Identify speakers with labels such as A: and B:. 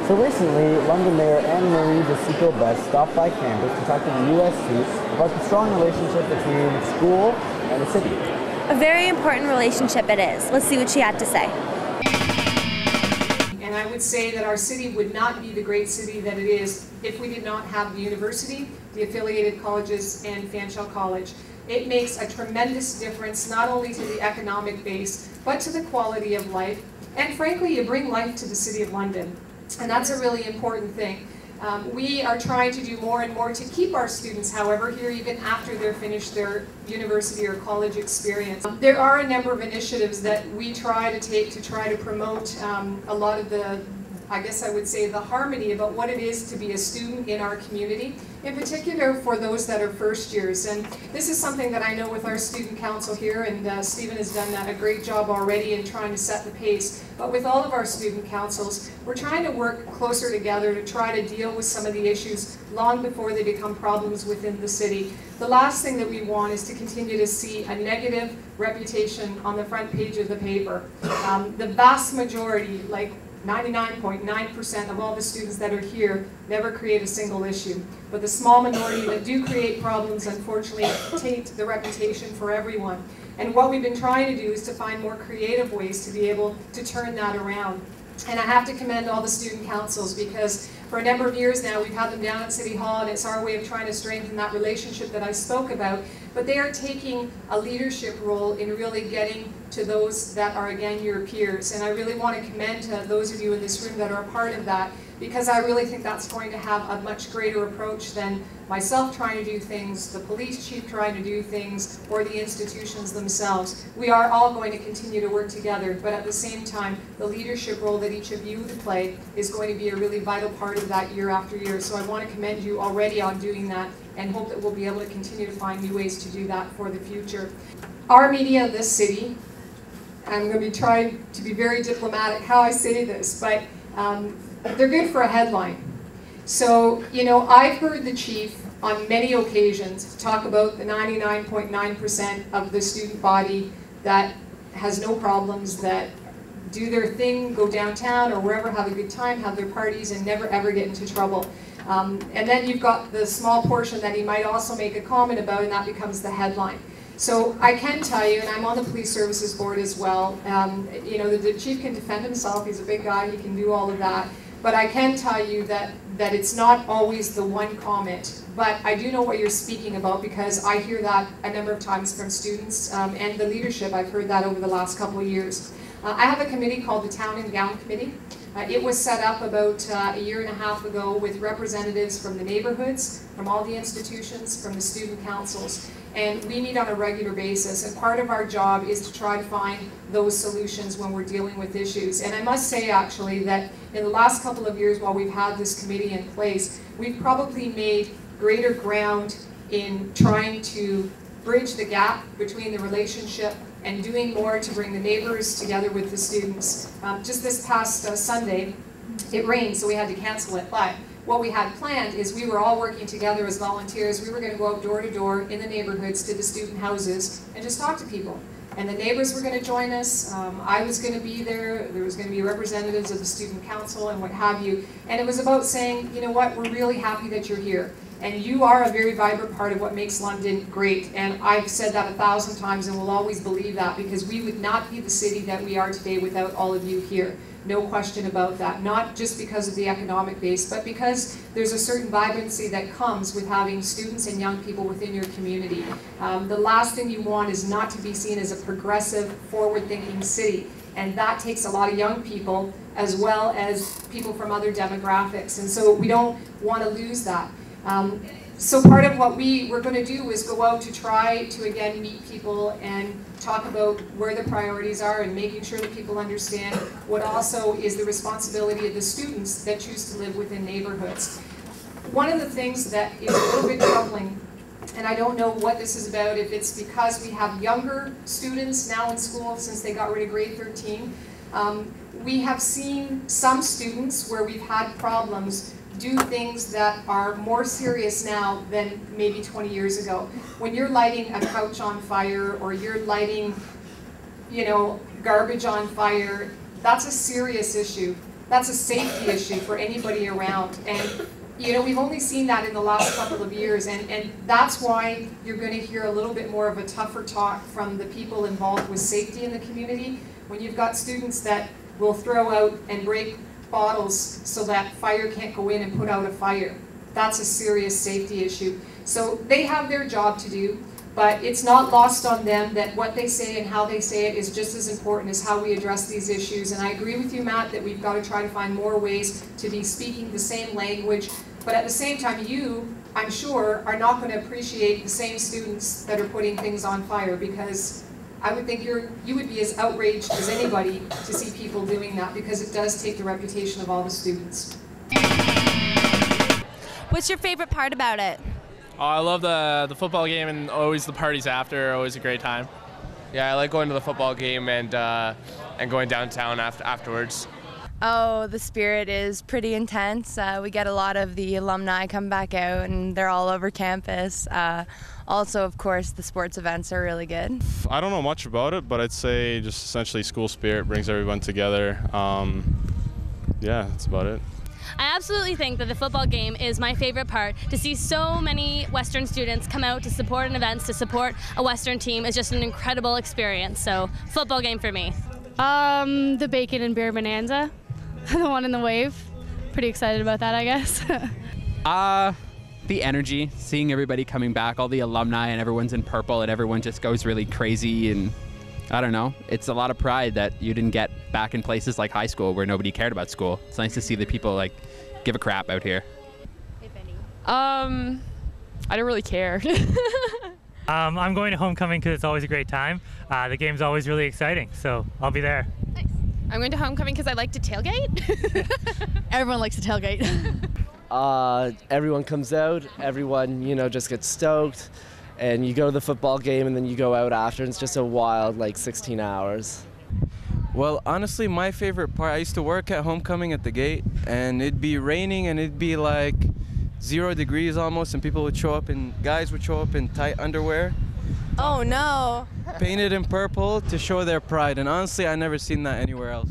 A: So recently, London Mayor Anne-Marie de Sico-Best stopped by campus to talk to the USC about the strong relationship between school and the city.
B: A very important relationship it is. Let's see what she had to say.
C: And I would say that our city would not be the great city that it is if we did not have the university, the affiliated colleges, and Fanshawe College. It makes a tremendous difference not only to the economic base, but to the quality of life. And frankly, you bring life to the City of London. And that's a really important thing. We are trying to do more and more to keep our students, however, here even after they're finished their university or college experience. There are a number of initiatives that we try to take to try to promote a lot of the, I guess I would say, the harmony about what it is to be a student in our community, in particular for those that are first years. And this is something that I know with our student council here, and Stephen has done a great job already in trying to set the pace. But with all of our student councils, we're trying to work closer together to try to deal with some of the issues long before they become problems within the city. The last thing that we want is to continue to see a negative reputation on the front page of the paper. The vast majority, like 99.9% of all the students that are here never create a single issue. But the small minority that do create problems, unfortunately, taint the reputation for everyone. And what we've been trying to do is to find more creative ways to be able to turn that around. And I have to commend all the student councils, because for a number of years now we've had them down at City Hall, and it's our way of trying to strengthen that relationship that I spoke about. But they are taking a leadership role in really getting to those that are, again, your peers. And I really want to commend those of you in this room that are a part of that, because I really think that's going to have a much greater approach than myself trying to do things, the police chief trying to do things, or the institutions themselves. We are all going to continue to work together, but at the same time, the leadership role that each of you play is going to be a really vital part of that year after year. So I want to commend you already on doing that, and hope that we'll be able to continue to find new ways to do that for the future. Our media in this city, I'm going to be trying to be very diplomatic how I say this, but they're good for a headline. So, you know, I've heard the chief on many occasions talk about the 99.9% of the student body that has no problems, that do their thing, go downtown or wherever, have a good time, have their parties, and never ever get into trouble. And then you've got the small portion that he might also make a comment about, and that becomes the headline. So I can tell you, and I'm on the police services board as well, you know, the chief can defend himself, he's a big guy, he can do all of that. But I can tell you that it's not always the one comment. But I do know what you're speaking about, because I hear that a number of times from students and the leadership. I've heard that over the last couple of years. I have a committee called the Town and Gown Committee. It was set up about a year and a half ago with representatives from the neighborhoods, from all the institutions, from the student councils. And we meet on a regular basis, and part of our job is to try to find those solutions when we're dealing with issues. And I must say, actually, that in the last couple of years while we've had this committee in place, we've probably made greater ground in trying to bridge the gap between the relationship and doing more to bring the neighbors together with the students. Just this past Sunday, it rained, so we had to cancel it. But what we had planned is we were all working together as volunteers. We were going to go out door to door in the neighborhoods to the student houses and just talk to people. And the neighbors were going to join us. I was going to be there. There was going to be representatives of the student council and what have you. And it was about saying, you know what, we're really happy that you're here. And you are a very vibrant part of what makes London great. And I've said that 1,000 times and will always believe that, because we would not be the city that we are today without all of you here. No question about that. Not just because of the economic base, but because there's a certain vibrancy that comes with having students and young people within your community. The last thing you want is not to be seen as a progressive, forward-thinking city. And that takes a lot of young people as well as people from other demographics. And so we don't want to lose that. So part of what we were going to do is go out to try to, again, meet people and talk about where the priorities are, and making sure that people understand what also is the responsibility of the students that choose to live within neighborhoods. One of the things that is a little bit troubling, and I don't know what this is about, if it's because we have younger students now in school since they got rid of grade 13, we have seen some students where we've had problems do things that are more serious now than maybe 20 years ago. When you're lighting a couch on fire, or you're lighting, you know, garbage on fire, that's a serious issue. that's a safety issue for anybody around. And you know, we've only seen that in the last couple of years, and that's why you're going to hear a little bit more of a tougher talk from the people involved with safety in the community. When you've got students that will throw out and break bottles so that fire can't go in and put out a fire, that's a serious safety issue. So they have their job to do, but it's not lost on them that what they say and how they say it is just as important as how we address these issues. And I agree with you, Matt, that we've got to try to find more ways to be speaking the same language. But at the same time, you, I'm sure, are not going to appreciate the same students that are putting things on fire, because I would think you would be as outraged as anybody to see people doing that, because it does take the reputation of all the students.
B: What's your favorite part about it?
D: Oh, I love the football game and always the parties after, always a great time.
E: Yeah, I like going to the football game and going downtown afterwards.
F: Oh, the spirit is pretty intense. We get a lot of the alumni come back out, and they're all over campus. Also, of course, the sports events are really good.
G: I don't know much about it, but I'd say just essentially school spirit brings everyone together. Yeah, that's about it.
H: I absolutely think that the football game is my favorite part. To see so many Western students come out to support an event, to support a Western team, is just an incredible experience. So, football game for me.
I: The bacon and beer bonanza, the one in the wave. Pretty excited about that, I guess.
J: The energy, seeing everybody coming back, all the alumni, and everyone's in purple, and everyone just goes really crazy, and I don't know. It's a lot of pride that you didn't get back in places like high school where nobody cared about school. It's nice to see the people like give a crap out here.
I: If any.
F: I don't really care.
K: I'm going to homecoming because it's always a great time. The game's always really exciting, so I'll be there.
F: Nice. I'm going to homecoming because I like to tailgate.
I: Everyone likes to tailgate.
A: Everyone comes out, everyone, you know, just gets stoked, and you go to the football game and then you go out after, and it's just a wild, like, 16 hours.
L: Well, honestly, my favorite part, I used to work at homecoming at the gate, and it'd be raining and it'd be like 0 degrees almost, and people would show up and guys would show up in tight underwear.
F: Oh no.
L: Painted in purple to show their pride, and honestly, I never seen that anywhere else.